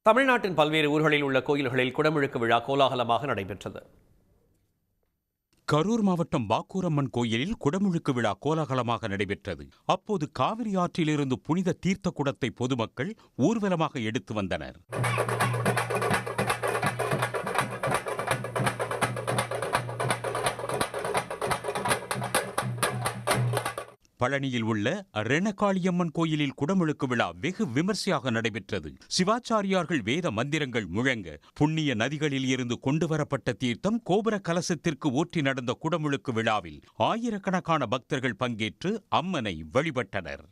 தமிழ்நாட்டின் பல்வேறு ஊர்களில் உள்ள கோயில்களில் குடமுழுக்கு விழா கோலாகலமாக நடைபெற்றது. கரூர் மாவட்டம் பாக்கூரம்மன் கோயிலில் குடமுழுக்கு விழா கோலாகலமாக நடைபெற்றது. அப்போது காவிரி ஆற்றிலிருந்து புனித தீர்த்த குடத்தை பொதுமக்கள் ஊர்வலமாக எடுத்து வந்தனர். பழனியில் உள்ள ரெணகாளியம்மன் கோயிலில் குடமுழுக்கு விழா வெகு விமர்சையாக நடைபெற்றது. சிவாச்சாரியார்கள் வேத மந்திரங்கள் முழங்க புண்ணிய நதிகளில் இருந்து கொண்டுவரப்பட்ட தீர்த்தம் கோபுர கலசத்திற்கு ஊற்றி நடந்த குடமுழுக்கு விழாவில் ஆயிரக்கணக்கான பக்தர்கள் பங்கேற்று அம்மனை வழிபட்டனர்.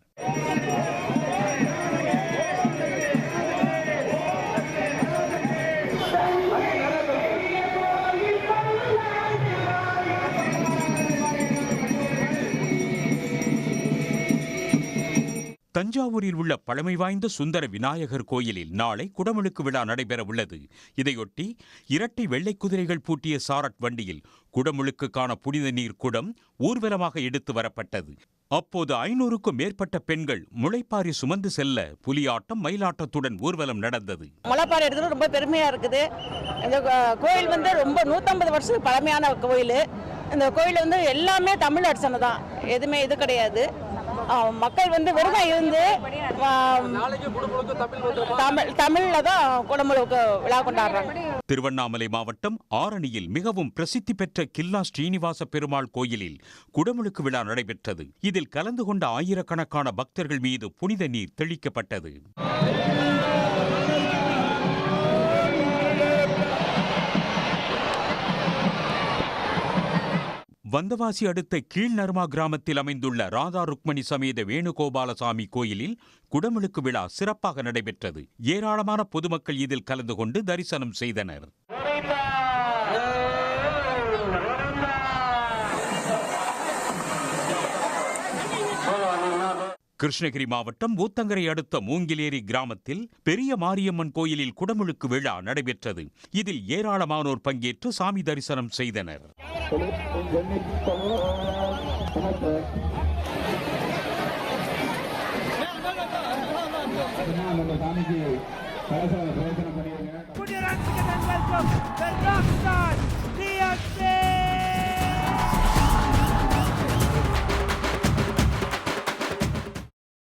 தஞ்சாவூரில் உள்ள பழமை வாய்ந்த சுந்தர விநாயகர் கோயிலில் நாளை குடமுழுக்கு விழா நடைபெற உள்ளது. இதையொட்டி இரட்டை வெள்ளை குதிரைகள் பூட்டிய சாரட் வண்டியில் குடமுழுக்குக்கான புனித நீர் குடம் ஊர்வலமாக எடுத்து வரப்பட்டது. அப்போது 500க்கும் மேற்பட்ட பெண்கள் முளைப்பாரி சுமந்து செல்ல புலியாட்டம் மயிலாட்டத்துடன் ஊர்வலம் நடந்தது. முளைப்பாரி எடுக்கிறது ரொம்ப பெருமையா இருக்குது. இந்த கோயில் ரொம்ப 150 வருஷத்துக்கு பழமையான கோயில். இந்த கோயில் எல்லாமே தமிழ் அர்ச்சனை தான், எதுவுமே இது கிடையாது. மக்கள் விரதம் இருந்து தமிழ்ல தான் குடமுழுக்கு விழா கொண்டாடுறாங்க. திருவண்ணாமலை மாவட்டம் ஆரணியில் மிகவும் பிரசித்தி பெற்ற கில்லா ஸ்ரீனிவாச பெருமாள் கோயிலில் குடமுழுக்கு விழா நடைபெற்றது. இதில் கலந்து கொண்ட ஆயிரக்கணக்கான பக்தர்கள் மீது புனித நீர் தெளிக்கப்பட்டது. வந்தவாசி அடுத்த கீழ்நர்மா கிராமத்தில் அமைந்துள்ள ராதா ருக்மணி சமேத வேணுகோபாலசாமி கோயிலில் குடமுழுக்கு விழா சிறப்பாக நடைபெற்றது. ஏராளமான பொதுமக்கள் இதில் கலந்து கொண்டு தரிசனம் செய்தனர். கிருஷ்ணகிரி மாவட்டம் ஊத்தங்கரை அடுத்த மூங்கிலேரி கிராமத்தில் பெரிய மாரியம்மன் கோயிலில் குடமுழுக்கு விழா நடைபெற்றது. இதில் ஏராளமானோர் பங்கேற்று சாமி தரிசனம் செய்தனர். சாமிக்கு